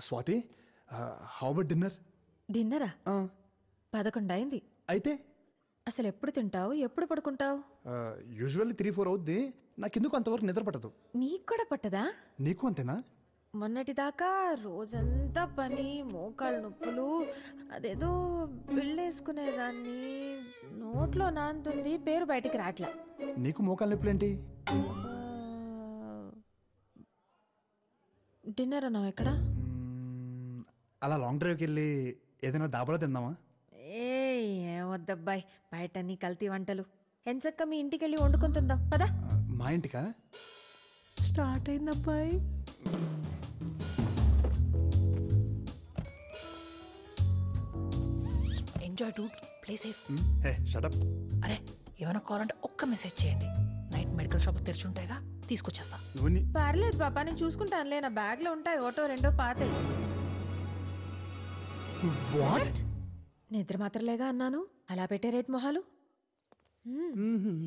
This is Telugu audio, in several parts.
Swathi, how about dinner? డిన్నరా? 11 అయింది. అయితే అసలు ఎప్పుడు తింటావు, ఎప్పుడు పడుకుంటావు? యూజువల్లీ 3-4 అవుద్ది. నాకెందుకు అంతవరకు నిద్ర పట్టదు. నీకు కూడా పట్టదా? నీకు అంతేనా? మొన్నటిదాకా రోజంతా పని, మోకాళ్ళ నొప్పులు, అదేదో బిళ్ళేసుకునేదాన్ని, నోట్లో నానుతుంది, పేరు బయటికి రాట్లా. నీకు మోకాలు నొప్పులేంటి? డిన్నర్ అన్నావు ఎక్కడ? అలా లాంగ్ డ్రైవ్కి వెళ్ళి ఏదైనా దాబాలో తిందామా? ఏం వద్దబ్బాయి, బయట నీ కల్తీ వంటలు. ఎంచక్క మీ ఇంటికి వెళ్ళి వండుకొని తిందాం పదా. మా ఇంటికా? స్టార్ట్ అయింది అబ్బాయి. Enjoy dude, play safe. Hey shut up. అరే ఏమైనా కావాలంటే ఒక్క మెసేజ్ చేయండి, నైట్ మెడికల్ షాప్ తెరిచి ఉంటాయిగా, తీసుకొచ్చేస్తా. నువ్వు పర్లేదు పాపా, నేను చూసుకుంటానులే. నా బ్యాగ్ లో ఉంటాయి, ఒకటో రెండో పాతే. వాట్? నిద్ర మాత్రలేగా అన్నాను, అలా పెట్టే రేట్ మొహాలు.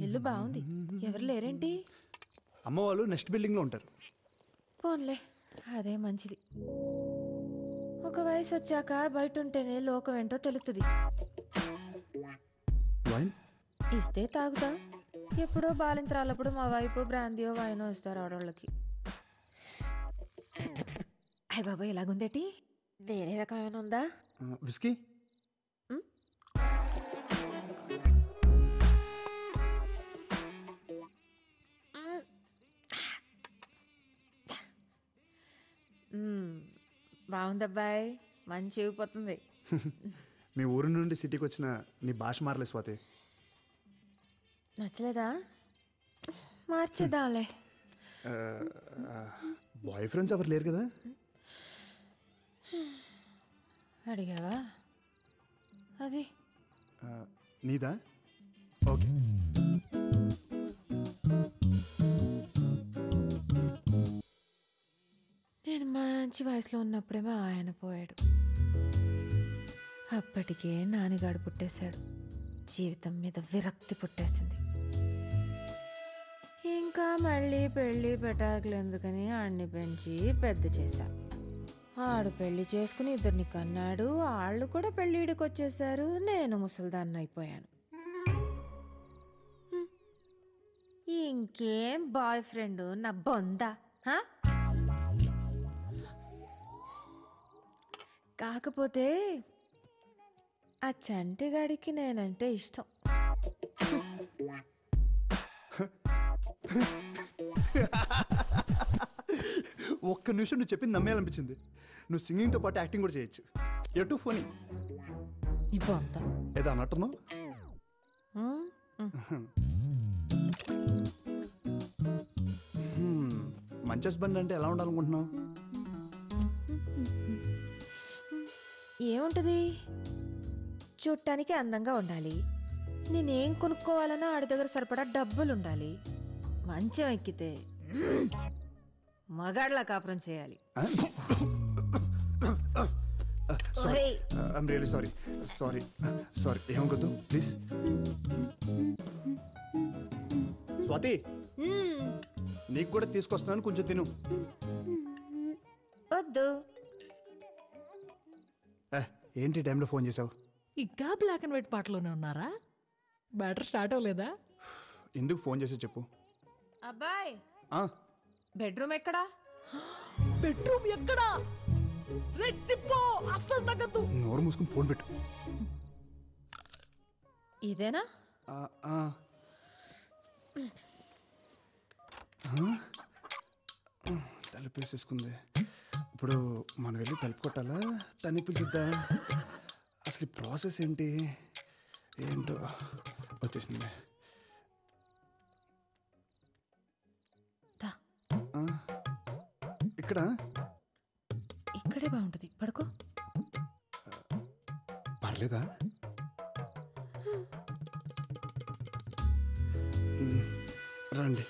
ఇల్లు బాగుంది, ఎవరు లేరేంటి? అమ్మ వాళ్ళు నెక్స్ట్ బిల్డింగ్ లో ఉంటారు. పోన్లే, అదే మంచిది. ఒక వయసు వచ్చాక బయట ఉంటేనే లోకం ఏంటో తెలుస్తుంది. వైన్ ఇస్తే తాగుతా. ఎప్పుడో బాలింతరాలప్పుడు మా వైపు బ్రాందియో వైనో ఇస్తారు ఆడవాళ్ళకి. అయ్య బాబాయ్, ఎలాగుందేటి? వేరే రకమైన ఉందా? విస్కీ? బాగుందబ్బాయి, మంచి ఊగిపోతుంది. మీ ఊరు నుండి సిటీకి వచ్చిన నీ భాష మారలే స్వాతి. నచ్చలేదా? మార్చేద్దాంలే. బాయ్ ఫ్రెండ్స్ ఎవరు లేరు కదా? అడిగావా? అది నీదా? ఓకే. నేను మంచి వయసులో ఉన్నప్పుడేమో ఆయన పోయాడు. అప్పటికే నాన్నగాడు పుట్టేశాడు. జీవితం మీద విరక్తి పుట్టేసింది. ఇంకా మళ్ళీ పెళ్ళి పెటాకులు ఎందుకని ఆడిని పెంచి పెద్ద చేశా. ఆడు పెళ్లి చేసుకుని 2 కన్నాడు. వాళ్ళు కూడా పెళ్ళిడికి వచ్చేసారు. నేను ముసల్దాన్ని అయిపోయాను. ఇంకేం బాయ్ ఫ్రెండ్ నా బొందా? కాకపోతే ఆ చంటిగాడికి నేనంటే ఇష్టం. ఒక్క నిమిషం నువ్వు చెప్పింది నమ్మేయాలనిపించింది. నువ్వు సింగింగ్తో పాటు యాక్టింగ్ కూడా చేయొచ్చు. ఎటు ఫోన్ నీ బొందా ఏదో అన్నట్టున్నావు. మంచి హస్బెండ్ అంటే ఎలా ఉండాలనుకుంటున్నావు? ఏముంటది, చూడటానికి అందంగా ఉండాలి. నేనేం కొనుక్కోవాలన్నా ఆడి దగ్గర సరిపడా డబ్బులుండాలి. మంచం ఎక్కితే మగాడ్లా కాపురం చేయాలి. I'm really sorry. Sorry sorry ఏమనుకోద్దు ప్లీజ్. స్వాతి, నీకు కూడా తీసుకొస్తున్నాను, కొంచెం తిను. వద్దు. ఏంటి టైంలో ఫోన్ చేసావు? ఇంకా బ్లాక్ అండ్ వైట్ పాటలోనే ఉన్నారా? బ్యాటర్ స్టార్ట్ అవ్వలేదా? ఎందుకు ఫోన్ చేసి చెప్పు. అబ్బాయ్, బెడ్రూమ్ ఎక్కడా? బెడ్రూమ్ ఎక్కడా? రెచ్చిపో, అస్సలు తగ్గదు. నోరు మూసుకుని ఫోన్ పెట్టు. ఇదేనా? తలుపు వేసేసుకుంది. ఇప్పుడు మనం వెళ్ళి తలుపు కొట్టాలా, తన్ని పిలుద్దా? అసలు ఈ ప్రాసెస్ ఏంటి ఏంటో. వచ్చేసింది. ఇక్కడ ఇక్కడే బాగుంటుంది, పడుకో. పర్లేదా? రండి.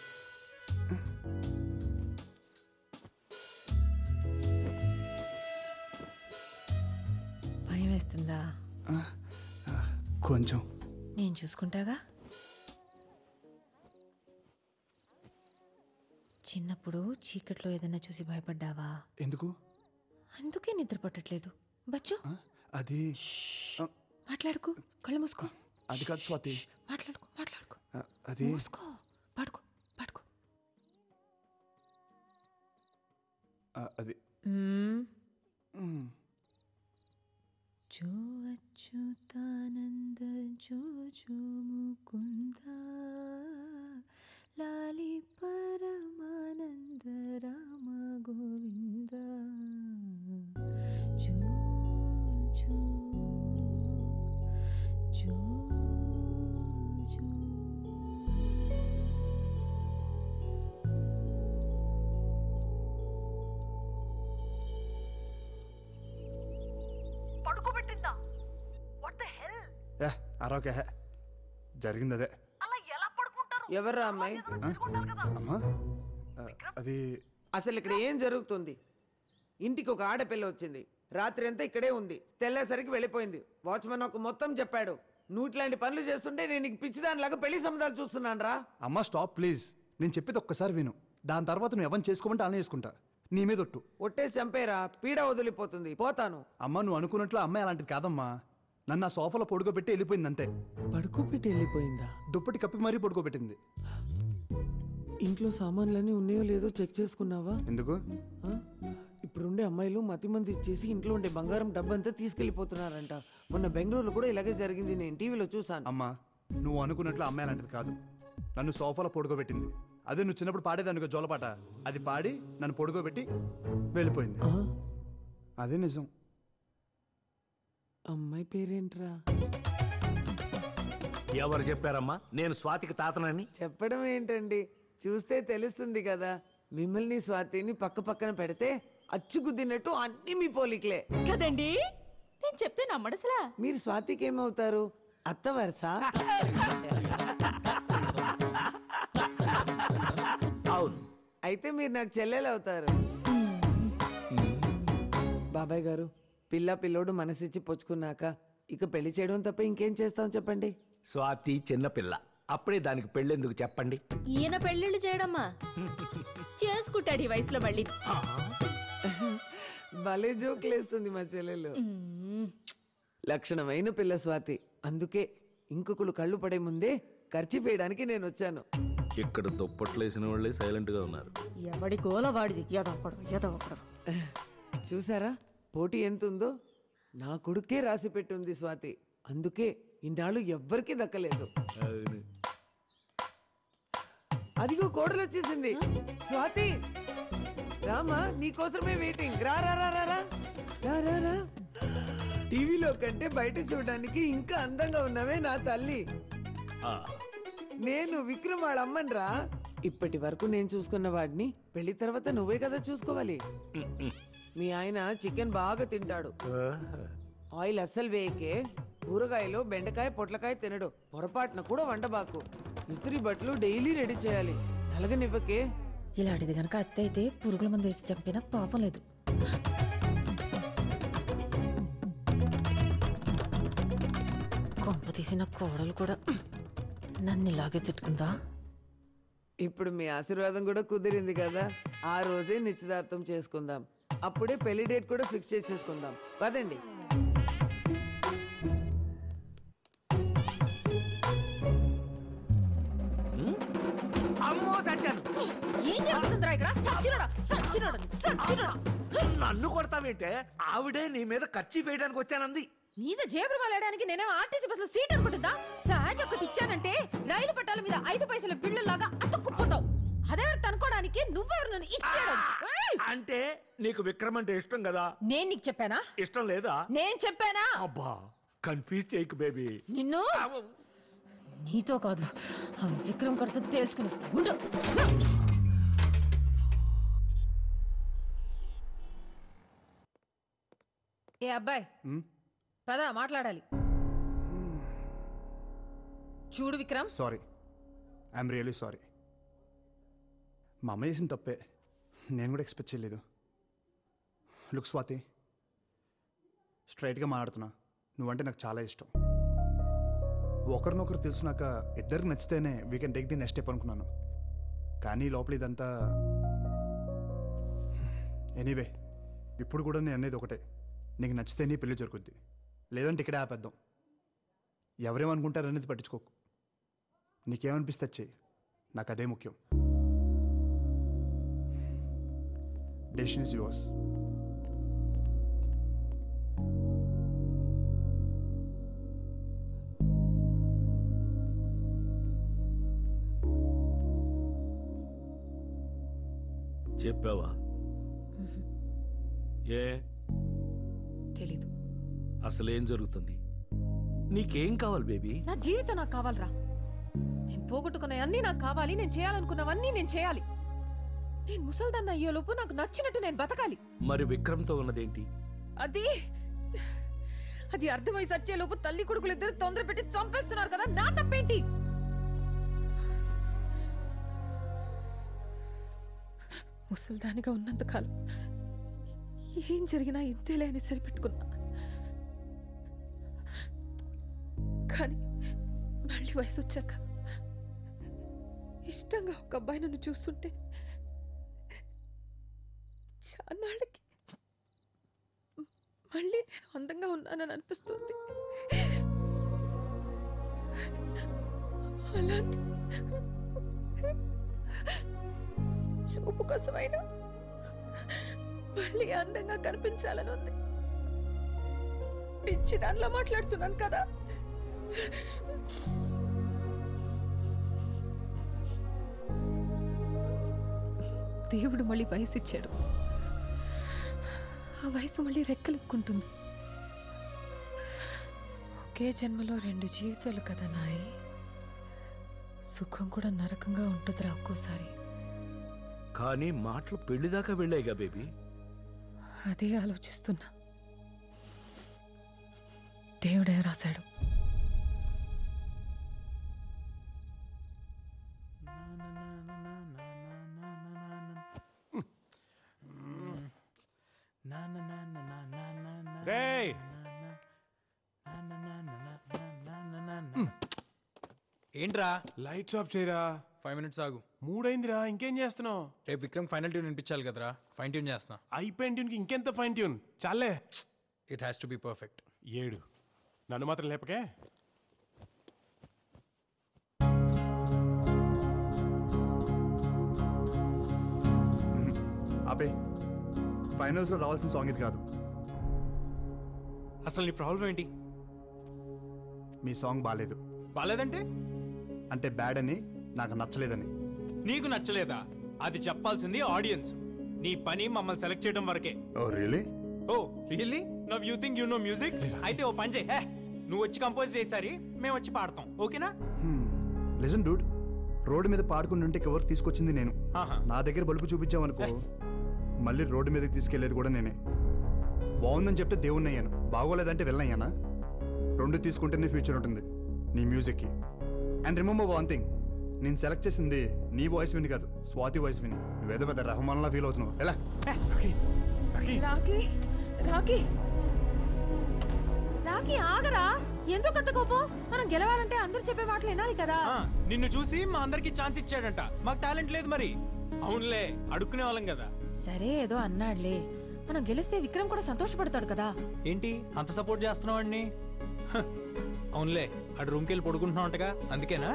భయం వేస్తుందా? కొంచెం. నేను చూసుకుంటాగా. చిన్నప్పుడు చీకట్లో ఏదైనా చూసి భయపడ్డావా? ఎందుకు? అందుకే నిద్ర పట్టట్లేదు. బచ్చు అది మాట్లాడుకో, కళ్ళు మూసుకో. అది కాదు స్వాతి. మాట్లాడుకో మాట్లాడుకో. అది మూసుకో, పడుకో పడుకో. అది జో అచ్యుతానంద జో జో ముకుంద లాలి పరమానంద రామ గోవింద జో జో జో జో. పడుకోబెట్టిందా? What the hell? అరవకే జరిగింది అదే. అలా ఎలా పడుకుంటారు? ఎవర్రా అమ్మాయి? అమ్మా అది అసలు ఇక్కడ ఏం జరుగుతుంది? ఇంటికి ఒక ఆడపిల్ల వచ్చింది, రాత్రి అంతా ఇక్కడే ఉంది, తెల్లేసరికి వెళ్ళిపోయింది. వాచ్మెన్ ఒక మొత్తం చెప్పాడు. నువ్వు ఇట్లాంటి పనులు చేస్తుంటే నేను నీకు పిచ్చిదానిలాగా పెళ్లి సంబంధాలు చూస్తున్నాను రా. అమ్మా స్టాప్ ప్లీజ్. నేను చెప్పేది ఒక్కసారి విను. దాని తర్వాత నువ్వు ఎవరిని చేసుకోమంటే అలా చేసుకుంటా. నీ మీద ఒట్టు. ఒట్టేసి చంపేరా, పీడ వదిలిపోతుంది. పోతాను. అమ్మ నువ్వు అనుకున్నట్లు అమ్మాయి అలాంటిది కాదమ్మా. నన్ను ఆ సోఫాలో పడుకోబెట్టి వెళ్ళిపోయింది అంతే. పడుకోబెట్టి వెళ్ళిపోయిందా? దుప్పటి కప్పి మరీ పడుకోబెట్టింది. ఇంట్లో సామాన్లన్నీ ఉన్నాయో లేదో చెక్ చేసుకున్నావా? ఎందుకు? ఆ? ఇప్పుడుండే అమ్మాయిలు మతి మంది ఇచ్చేసి ఇంట్లో ఉండే బంగారం డబ్బంతా తీసుకెళ్లిపోతున్నారంట. మొన్న బెంగళూరులో కూడా ఇలాగే జరిగింది, నేను టీవీలో చూసాను. అమ్మా నువ్వు అనుకున్నట్లు అమ్మాయి అలాంటిది కాదు. నన్ను సోఫాలో పడుకోబెట్టింది. అదే నువ్వు చిన్నప్పుడు పాడేదానికి జోలపాట, అది పాడి నన్ను పడుకోబెట్టి వెళ్ళిపోయింది. ఆ? అదే నిజం. అమ్మాయి పేరేంట్రా? ఎవరు చెప్పారమ్మా నేను స్వాతికి తాతనని? చెప్పడం ఏంటండి, చూస్తే తెలుస్తుంది కదా. మిమ్మల్ని స్వాతిని పక్క పక్కన పెడితే అచ్చుగుద్దినట్టు అన్ని మీ పోలికలే కదండి. నేను చెప్తే నమ్మడసలా. మీరు స్వాతికి ఏమవుతారు? అత్త వరుస? అవును. అయితే మీరు నాకు చెల్లెలు అవుతారు. బాబాయ్ గారు, పిల్లోడు మనసిచ్చి పుచ్చుకున్నాక ఇక పెళ్లి చేయడం తప్ప ఇంకేం చేస్తాం చెప్పండి. స్వాతి చిన్నపిల్ల, అప్పుడే దానికి పెళ్ళెందుకు చెప్పండి? ఈయన పెళ్ళిళ్ళు చేయడమ్మా చేసుకుంటాడు ఈ వయసులో మళ్ళీ. భలే జోకులేస్తుంది మా చెల్లెలు. లక్షణమైన పిల్ల స్వాతి. అందుకే ఇంకొకరు కళ్ళు పడే ముందే ఖర్చు వేయడానికి నేను వచ్చాను. ఇక్కడ దుప్పట్లు వేసిన వాళ్ళే సైలెంట్ గా ఉన్నారు. ఎవడి గోల వాడిది. ఎదవకూడదు. చూసారా పోటీ ఎంత ఉందో? నా కొడుకే రాసి పెట్టుంది స్వాతి. అందుకే ఇన్నాళ్ళు ఎవ్వరికీ దక్కలేదు. అదిగో కోడలు వచ్చేసింది. స్వాతి రామా, నీకోసమే వెయిటింగ్. రా రా రా రా రా రా రా. టీవీలో కంటే బయట చూడడానికి ఇంకా అందంగా ఉన్నావే నా తల్లి. నేను విక్రమ్ వాళ్ళ అమ్మని రా. ఇప్పటి వరకు నేను చూసుకున్న వాడిని పెళ్లి తర్వాత నువ్వే కదా చూసుకోవాలి. మీ ఆయన చికెన్ బాగా తింటాడు. ఆయిల్ అస్సలు వేయకే. కూరగాయలు బెండకాయ పొట్లకాయ తినడు. పొరపాటున కూడా వండబాకు. ఇస్త్రీ బట్టలు డైలీ రెడీ చేయాలి. నలగనివ్వకే. ఇలాంటిది గనక అత్త అయితే పురుగుల మందు వేసి చంపినా పాపం లేదు. కొంప తీసిన కోడలు కూడా నన్ను ఇలాగే తిట్టుకుందా? ఇప్పుడు మీ ఆశీర్వాదం కూడా కుదిరింది కదా. ఆ రోజే నిశ్చితార్థం చేసుకుందాం. అప్పుడే పెళ్లి డేట్ కూడా ఫిక్స్ చేసేసుకుందాం. పదండి. అమ్మో చచ్చాను. ఏం జరుగుతుందిరా ఇక్కడ? సచ్చినోడా. నన్ను కొడతావేంటే? ఆవిడే నీ మీద ఖర్చు వేయడానికి వచ్చానంది. మీద జేబులు వెళ్ళడానికి నేనేమో ఆర్టీసీ బస్సులో సీట్ అనుకుంటుందా? సహజ ఒకటి ఇచ్చానంటే రైలు పట్టాల మీద 5 పైసల బిళ్ళలాగా అతుక్కుపోతావు. అదెవరు తనుకోవడానికి నువ్వెవరు నన్ను ఇచ్చాడు? అంటే నీకు విక్రమ్ అంటే ఇష్టం కదా? నేను నీకు చెప్పానా? ఇష్టం లేదా? నేను చెప్పానా? అబ్బా కన్ఫ్యూజ్ చేయకు బేబీ. నిన్ను నీతో కాదు ఆ విక్రమ్ కడితే తేల్చుకుని వస్తా. ఉండు. ఏ అబ్బాయి, పద మాట్లాడాలి. చూడు Vikram, sorry, I'm really sorry. మా అమ్మ చేసిన తప్పే. నేను కూడా ఎక్స్పెక్ట్ చేయలేదు. లుక్ స్వాతి, స్ట్రైట్గా మాట్లాడుతున్నా. నువ్వంటే నాకు చాలా ఇష్టం. ఒకరినొకరు తెలుసునాక ఇద్దరికి నచ్చితేనే we can take the next step అనుకున్నాను. కానీ లోపల ఇదంతా ఎనీవే ఇప్పుడు కూడా నేను అనేది ఒకటే, నీకు నచ్చితే నీ పెళ్లి జరుగుద్ది, లేదంటే ఇక్కడే ఆపేద్దాం. ఎవరేమనుకుంటారనేది పట్టించుకోకు. నీకేమనిపిస్తే చెయ్యి, నాకు అదే ముఖ్యం. Decision is yours. చెప్పావా? ఏ తెలీదు. అసలేం జరుగుతుంది? నీకేం కావాలి బేబీ? నా జీవితం నాకు కావాలరా. నేను పోగొట్టుకున్నవన్నీ నాకు కావాలి. నేను చేయాలనుకున్నవన్నీ నేను చేయాలి. నేను ముసల్దాన్న అయ్యేలోపు నాకు నచ్చినట్టు నేను బతకాలి. మరి విక్రమ్తో ఉన్నదేంటి? అది అది అర్థమై సచ్చేలోపు తల్లి కొడుకులు ఇద్దరు తొందర పెట్టి చంపేస్తున్నారు కదా, నా తప్పేంటి? ముసల్దానిగా ఉన్నంతకాలం ఏం జరిగినా ఇంతేలే అని సరిపెట్టుకున్నా. కానీ మళ్ళీ వయసు వచ్చాక ఇష్టంగా ఒక అబ్బాయి నన్ను చూస్తుంటే చాన్నాళ్ళకి మళ్ళీ నేను అందంగా ఉన్నానని అనిపిస్తుంది. అలాంటి చూపు కోసమైనా మళ్ళీ అందంగా కనిపించాలని ఉంది. పిచ్చి దానిలో మాట్లాడుతున్నాను కదా. దేవుడు మళ్ళీ వయసు ఇచ్చాడు. ఆ వయసు మళ్ళీ రెక్కలుక్కుంటుంది. ఒకే జన్మలో 2 జీవితాలు కదా నాయి. సుఖం కూడా నరకంగా ఉంటుందిరా ఒక్కోసారి. కానీ మాటలు పెళ్లిదాకా వెళ్ళాయిగా బేబీ. అదే ఆలోచిస్తున్నా. దేవుడే రాశాడు. ఏంట్రా లైట్స్ ఆఫ్ చేయరా. 5 minutes ఆగు. 3 అయిందిరా, ఇంకేం చేస్తున్నావు? రేపు విక్రమ్ ఫైనల్ ట్యూన్ వినిపించాలి కదరా, ఫైన్ ట్యూన్ చేస్తున్నా. అయిపోయిన ట్యూన్కి ఇంకెంత ఫైన్ ట్యూన్ చాలే. It has to be perfect. 7 నన్ను మాత్రం లేపకే. ఆపే. ఫైనల్స్లో రావాల్సిన సాంగ్ ఇది కాదు. అసలు నీ ప్రాబ్లం ఏంటి? మీ సాంగ్ బాగాలేదు. బాలేదంటే? అంటే బ్యాడ్ అని, నాకు నచ్చలేదని. నీకు నచ్చలేదా? అది చెప్పాల్సింది ఆడియన్స్. నీ పని మమ్మల్ని సెలెక్ట్ చేయడం వరకే. Oh really? Oh really? Now you think you know music? అయితే ఓ పని చేయి, నువ్వు వచ్చి కంపోజ్ చేసారి మేము వచ్చి పాడతాం, ఓకేనా? లిజన్ డూడ్, రోడ్డు మీద పాడుకుంటుంటే ఎవరు తీసుకొచ్చింది నేను. ఆహా. నా దగ్గర బలుపు చూపించామనుకో, మళ్ళీ రోడ్డు మీదకి తీసుకెళ్లేది కూడా నేనే. బాగుందని చెప్తే దేవుణ్ణి అయ్యాను, బాగోలేదంటే వెళ్ళయ్యానా? 2 తీసుకుంటేనే ఫ్యూచర్ ఉంటుంది నీ మ్యూజిక్కి. అండ్ రిమెంబర్ వన్ థింగ్, నేను సెలెక్ట్ చేసింది నీ వాయిస్ విని కాదు, స్వాతి వాయిస్ విని. నువ్వేదో పెద్ద రెహమాన్లా ఫీల్ అవుతున్నావు. ఎలా? రాకీ రాకీ రాకీ ఆగరా. ఎందుకు అంత కోపం? మనం గెలవాలంటే అందరూ చెప్పే మాటలు వినాలి కదా. నిన్ను చూసి మా అందరికి ఛాన్స్ ఇచ్చాడంట. మాకు టాలెంట్ లేదు మరి. అవునులే, అడుక్కునే వాళ్ళం కదా. సరే ఏదో అన్నాడులే. మనం గెలిస్తే విక్రమ్ కూడా సంతోషపడతాడు కదా. ఏంటి అంత సపోర్ట్ చేస్తున్నావు అన్ని? అవునులే, అటు రూమ్కి వెళ్ళి పడుకుంటున్నావుంటగా, అందుకేనా?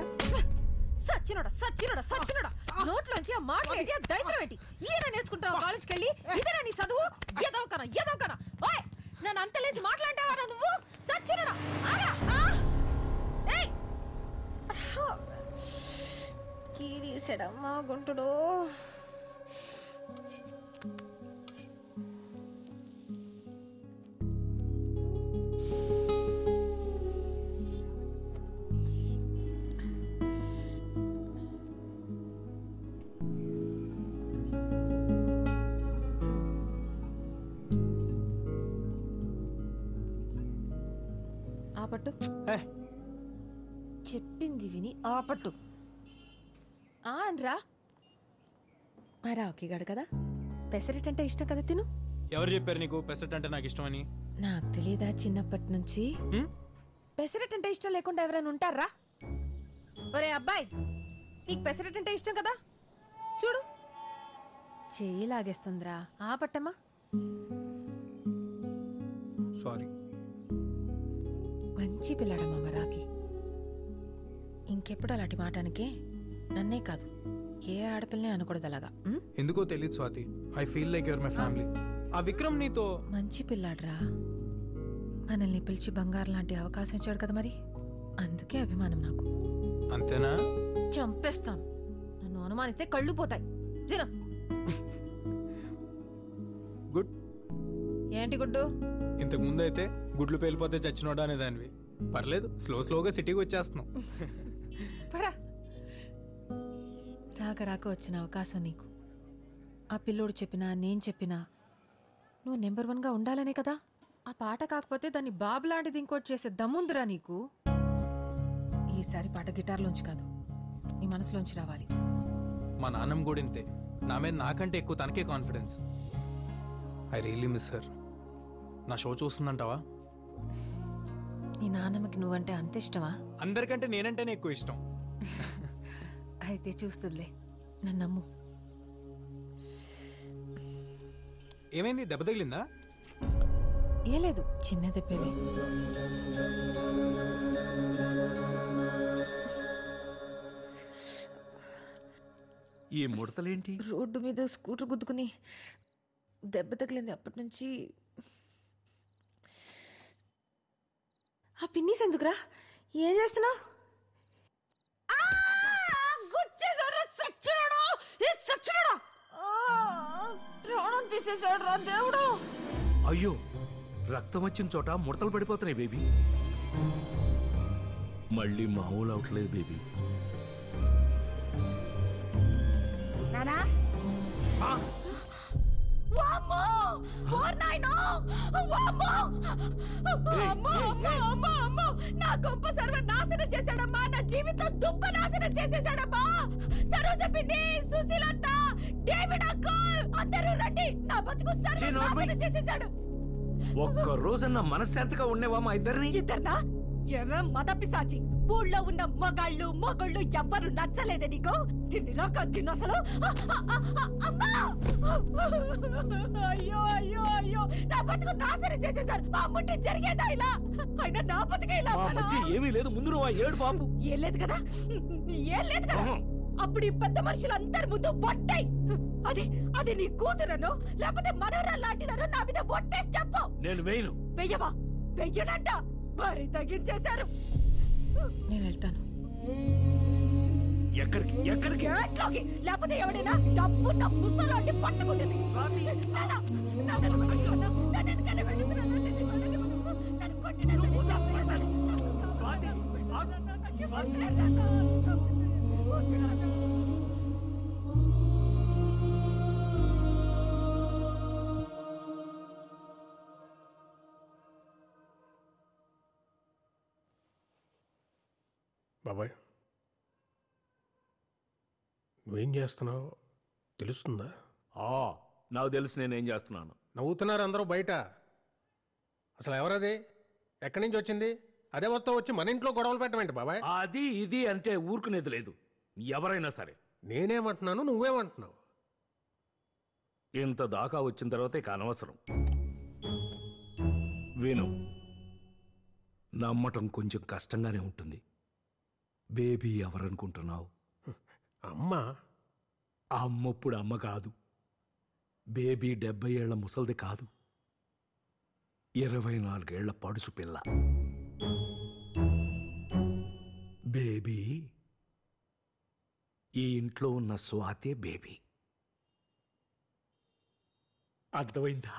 సచ్చినోడా సచ్చినోడా సచ్చినోడా, నోట్లోంచి ఆ మాటలు ఏంటి, ఆ దైత్రం ఏంటి? ఈయన నేర్చుకుంటావు కాలేజ్కి వెళ్ళి? ఇదేనా నీ చదువు? ఏదోకనా ఏదోకనా. ఓయ్, నన్ను అంత లేచి మాట్లాంటావా నువ్వు? సచ్చినోడా కీరీసాడమ్మా గుంటుడు. ఆపట్టు. చెప్పింది విని ఆపట్టు. అనరా. రావుకి గడు కదా, పెసరెట్ అంటే ఇష్టం కదా, తిను. ఎవరు చెప్పారు నీకు పెసరెట్ అంటే నాకు ఇష్టం అని? నాకు తెలీదా చిన్నప్పటి నుంచి? పెసరెట్ అంటే ఇష్టం లేకుండా ఎవరైనా ఉంటారా? ఒరే అబ్బాయి, నీకు పెసరెట్ అంటే ఇష్టం కదా, చూడు చెయ్యి లాగేస్తుందిరా. ఆపట్టమ్మా. సారీ. మంచి పిల్లాడమ్మా మరాకి. ఇంకెప్పుడు అలాంటి మాటానికే నన్నే కాదు ఏ ఆడపిల్లనే అనకూడదు అలాగా. ఉం? ఎందుకో తెలియదు Swathi, I feel like your my family. ఆ విక్రమ్ నీతో మంచి పిల్లాడ్రా, మనల్ని పిలిచి బంగారం లాంటి అవకాశం ఇచ్చాడు కదా, మరి అందుకే అభిమానం నాకు. అంతేనా? చంపేస్తాను. నన్ను అనుమానిస్తే కళ్ళు పోతాయి. తిన. గుడ్. ఏంటి గుడ్డు? ఇంతకు ముందు అయితే గుడ్లు పేలిపోతే చచ్చినోడా అనేదానివి. పర్లేదు, స్లోగా సిటీకి వచ్చేస్తున్నావు. పరా. రాక రాక వచ్చిన అవకాశం నీకు. ఆ పిల్లోడు చెప్పినా నేను చెప్పినా నువ్వు నెంబర్ 1గా ఉండాలనే కదా. ఆ పాట కాకపోతే దాన్ని బాబు లాంటిది ఇంకోటి చేసే దమ్ముందిరా నీకు. ఈసారి పాట గిటార్లోంచి కాదు, నీ మనసులోంచి రావాలి. మా నాన్నమ్మ కూడా ఇంతే. నా మీద నాకంటే ఎక్కువ తనకే confidence. I really miss her. నా షో చూస్తుందంటావా? నీ నాన్నమ్మకి నువ్వంటే అంత ఇష్టమా? అందరికంటే నేనంటేనే ఎక్కువ ఇష్టం. అయితే చూస్తుందిలే, నన్ను నమ్ము. ఏమైంది, దెబ్బ తగిలిందా? ఏ లేదు, చిన్న దెబ్బేలే. ఈ ముడతలేంటి? రోడ్డు మీద స్కూటర్ గుద్దుకుని దెబ్బ తగిలింది. అప్పటి నుంచి ఆ పిన్నీస్ ఎందుకురా? ఏం చేస్తున్నావు? ప్రాణం తీసేసాడు రా దేవుడు. అయ్యో, రక్తం వచ్చిన చోట ముడతలు పడిపోతున్నాయి బేబీ. మళ్ళీ మామూలు అవట్లేదు బేబీ. నానా వామ్మో ఓర్ నాయనో వామ్మో అమ్మో అమ్మో అమ్మో అమ్మో నా గొప్ప సర్వ నాశనం చేశాడమ్మా. నా జీవితం దుప్ప నాశనం చేసేసాడమ్మా. సరోజ పిన్ని, సుశీలత్త, డేవిడ్ అంకుల్ అందరూ రండి. నా బతుకు సర్వ నాశనం చేసేసాడు. ఒక్క రోజన్నా మనశ్శాంతిగా ఉండేవా మా ఇద్దరిని? ఇద్దర్నా? ఎర్ర మద పిశాచి. ఊళ్ళో ఉన్న మొగళ్ళు ఎవ్వరు నచ్చలేదే నీకు? తిన్నిలా కంటిన్ను అసలు. అమ్మా! అయ్యో అయ్యో అయ్యో, నా బతుకు నాశనం చేసేసారు. మా అమ్ముంటే జరిగేదా ఇలా? అయినా నా బతుకే ఇలా. మా మధ్య ఏమీ లేదు, ముందు నువ్వు ఏడు బాబు. ఏం లేదు కదా, ఏం లేదు కదా. అప్పుడు ఈ పెద్ద మనుషులందరి ముందు ఒట్టాయి. అది నీ కూతురను లేకపోతే మనవరాలు లాంటిదను నా మీద ఒట్టేసి చెప్పు. నేను వేయను. వెయ్యవా? వెయ్యనంట. మరి తగ్గించేశారు. నేను వెళ్తాను. ఎక్కడికి? ఎక్కడికి? ఎట్లోకి? లేకపోతే ఎవడైనా డబ్బున్న ముసలాన్ని పట్టుకుంటుంది. బాబాయ్, నువ్వేం చేస్తున్నావు తెలుస్తుందా? నాకు తెలుసు నేనేం చేస్తున్నాను. నవ్వుతున్నారు అందరూ బయట. అసలు ఎవరది? ఎక్కడి నుంచి వచ్చింది? అదే మొత్తం వచ్చి మన ఇంట్లో గొడవలు పెట్టమేంటి బాబాయ్? అది ఇది అంటే ఊరుకునేది లేదు. ఎవరైనా సరే. నేనేమంటున్నాను, నువ్వేమంటున్నావు? ఇంత దాకా వచ్చిన తర్వాత ఇక అనవసరం. విను, నమ్మటం కొంచెం కష్టంగానే ఉంటుంది. బేబీ ఎవరనుకుంటున్నావు? అమ్మా. అమ్మప్పుడు అమ్మ కాదు. బేబీ 70 ఏళ్ల ముసల్ది కాదు, 24 ఏళ్ల పడుచు పిల్ల. బేబీ ఈ ఇంట్లో ఉన్న స్వాతే బేబీ. అర్థమైందా?